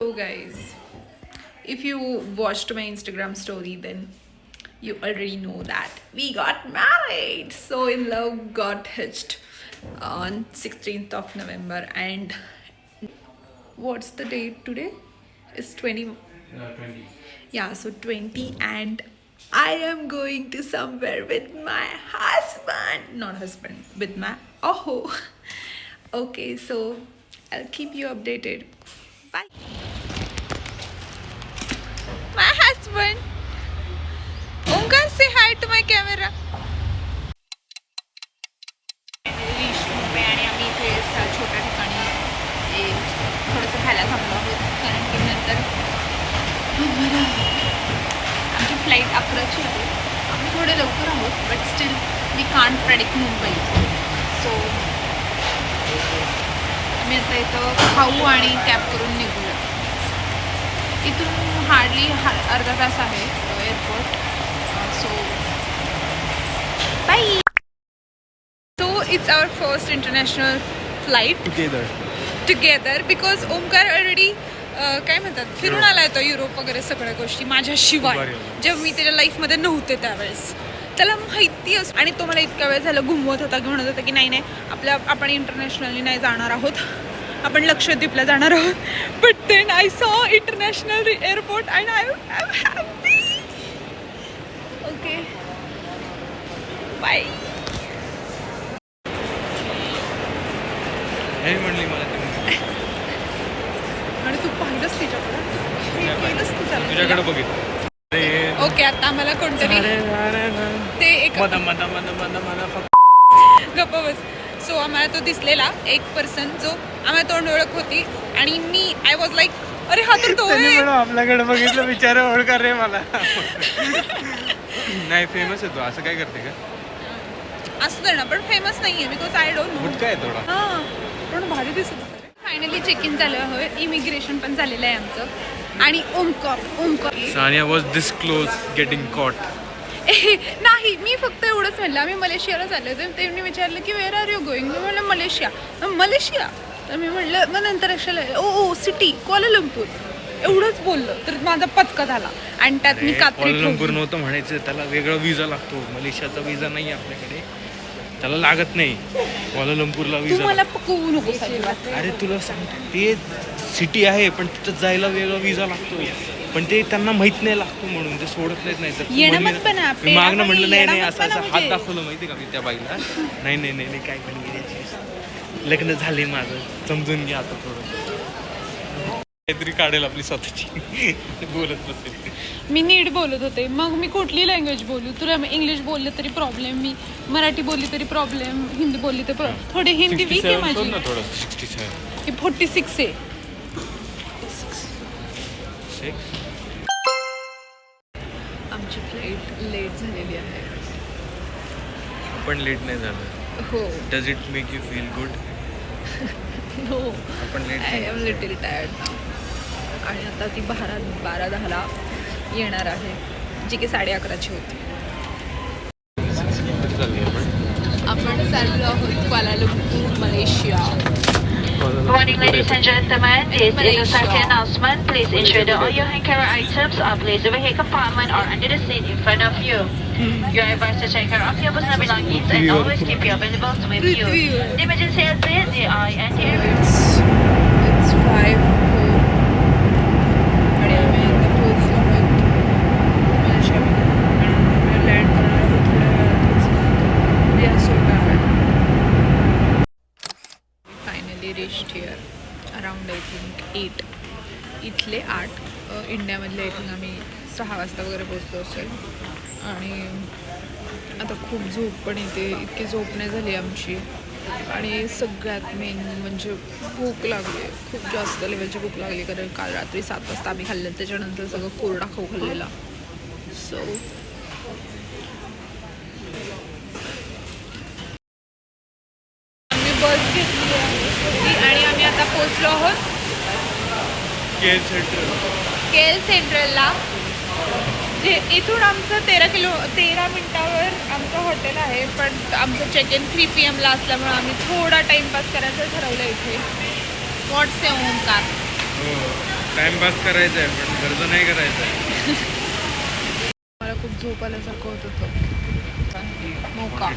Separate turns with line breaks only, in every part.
So guys, if you watched my Instagram story, then you already know that we got married. So in love got hitched on 16th of November, and what's the date today? It's 20.
20.
Yeah, so 20, and I am going to somewhere with my husband. Not husband, with my Okay, so I'll keep you updated. Bye. My husband. Omkar, say hi to my camera. आणि आम्ही इथे छोट्या ठिकाणी थोडंसं खायला थांबलो आहोत कारण की नंतर आमची फ्लाईट 11ची आहे. आम्ही थोडे लवकर आहोत but still we can't predict Mumbai. So आम्ही आता इथं खाऊ आणि कॅब करून निघूया. इथून हार्डली अर्धा तास आहे airport. So bye. So it's our first international flight together because Omkar already काय म्हणतात फिरून आलाय तो युरोप वगैरे सगळ्या गोष्टी माझ्याशिवाय जेव्हा मी त्याच्या लाईफमध्ये नव्हते त्यावेळेस त्याला माहिती असं. आणि तो मला इतका वेळ झाला घुमवत होता की म्हणत होता की नाही आपण इंटरनॅशनली नाही जाणार आहोत, आपण लक्षद्वीपला जाणार आहोत. But then I saw international airport and I am happy. Okay bye.
हे म्हणली मला
आणि तू पाहिलंच
तुझ्याकडे बघितलं.
ओके, आता आम्हाला कोणतरी ते एक गप्प बस. सो आम्हाला तो दिसलेला एक पर्सन जो आम्हाला तोंड ओळख होती आणि मी आय वॉज लाईक अरे हा तर तो
आपल्याकडे बघितलं बिचारा ओळखा रे मला. नाही फेमस आहे तो. असं काय करते का?
असू दे ना, पण फेमस नाहीये बिकॉज आय डोंट नो.
काय थोडा
हां, पण भारी दिसत होतं. फायनली चेक इन झालं आहे, इमिग्रेशन पण झालेलं आहे आमचं. आणि Omkar
Sania was this close getting caught.
नाही, मी फक्त एवढंच म्हणलं आम्ही मलेशियाला चाललो होतो. त्यांनी विचारलं की वेअर आर यू गोईंग. मी म्हणलं मलेशिया. तर मी म्हणलं मग नंतर अक्षाला ओ सिटी क्वालालंपूर एवढंच बोललं तर माझा पचका झाला. आणि त्यात मी
क्वालालंपूर नव्हतं म्हणायचं, त्याला वेगळा विजा लागतो. मलेशियाचा विजा नाही आपल्याकडे, त्याला लागत नाही. क्वालालंपूरला विजा.
मला पकवू नको.
अरे तुला सांगतो ते सिटी आहे पण तिथं जायला वेगळा विजा लागतो. पण ते त्यांना माहित नाही लागतो म्हणून ते सोडत नाहीत. तर मी मागणं म्हटलं नाही असं हात दाखवलं माहिती का मी त्या बाईला. नाही काय पण लग्न झाले माझं, समजून घ्या आता थोडं काहीतरी काढेल आपली स्वतःची. बोलत बसेल.
मी नीट बोलत होते. मग मी कुठली लँग्वेज बोलू? तुला इंग्लिश बोललं तरी प्रॉब्लेम, मी मराठी बोलली तरी प्रॉब्लेम, हिंदी बोलली तर थोडी हिंदी वीक आहे माझी. 46 आहे. आमची फ्लाईट लेट झालेली आहे.
आपण लेट नाही झालं.
हो.
Does it make you feel good?
No,
आपण late.
I am little tired now. आणि आता ती 12:10 येणार आहे, जी की 11:30ची होती. आपण चाललो आहोत Kuala Lumpur, Malaysia.
Morning, ladies and gentlemen. This is a safety announcement. Please ensure that all your hand carry items are placed over here compartment or under the seat in front of you. You are advised to check out your personal belongings and always keep your valuables with you. The emergency exit, the eye and the air.
It's 5:04 आणि आम्ही आता पोहोचलो आहोत मलेशियामध्ये आणि आम्ही land करणार आहोत थोड्या वेळातच. We are so tired. Finally reached here around I think 8. इथले 8, इंडियामधले आय थिंक आम्ही 6 वाजता वगैरे पोचलो असेल. आणि आता खूप झोप पण येते, इतकी झोप नाही झाली आमची. आणि सगळ्यात मेन म्हणजे भूक लागली, खूप जास्त लेवलची भूक लागली कारण काल रात्री 7 वाजता आम्ही खाल्लं, त्याच्यानंतर सगळं कोरडा खाऊ खाल्लेला. सो आम्ही बस घेतली आहे आणि आम्ही आता पोचलो आहोत KL सेंट्रलला. जे इथून आमचं 13 मिनिटावर आमचं हॉटेल आहे. पण आमचं चेक इन 3 PM असल्यामुळे आम्ही थोडा टाईमपास करायचं ठरवलं इथे. व्हॉट्स ओमकार?
टाइमपास करायचा आहे पण खर्च नाही करायचा आहे.
मला खूप झोप आल्यासारखं होत होतं mocha.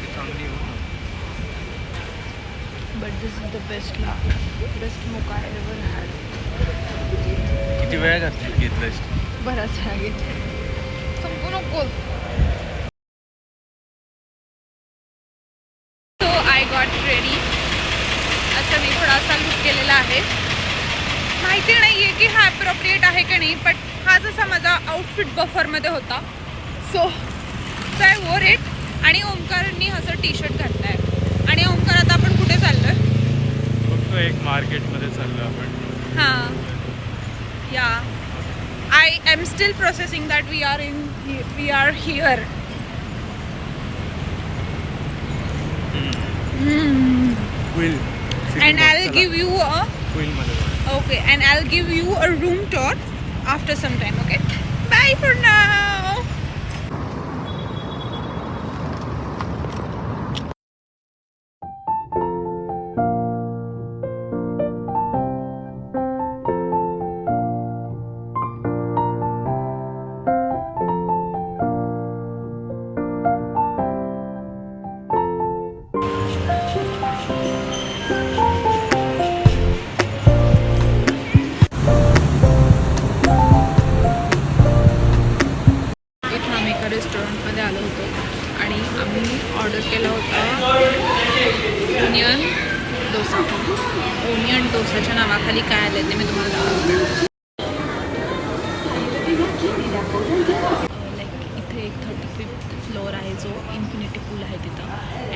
But this is the best mocha I ever had.
किती वेळा घेतलंयस?
बराच वेळा घेतला. संपू नकोस. So I got ready. असं मी थोडासा लुक केलेला आहे. माहिती नाही आहे की हा अप्रोप्रिएट आहे की नाही, बट हा जसा माझा आउटफिट बफरमध्ये होता. सो आय वोर इट. आणि ओमकारनी असं टी शर्ट घातलं आहे. आणि ओमकार आता आपण कुठे चाललोय?
फक्त एक मार्केटमध्ये चाललो आपण.
हां या I am still processing that we are here.
क्विल
And I'll give you a
क्विलमध्ये.
and I'll give you a room tour after some time. Okay. Bye for now. इथं आम्ही एका रेस्टॉरंटमध्ये आलो होतो आणि आम्ही ऑर्डर केला होता ओनियन डोसा. ओनियन डोसाच्या नावाखाली काय आलं ते मी तुम्हाला दाखवते. लाईक इथे एक 35th फ्लोअर आहे जो इन्फिनिटी पूल आहे तिथं.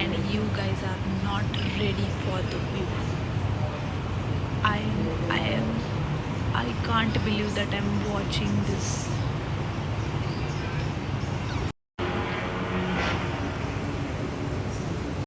And you guys are not ready for the view. I can't believe that I'm watching this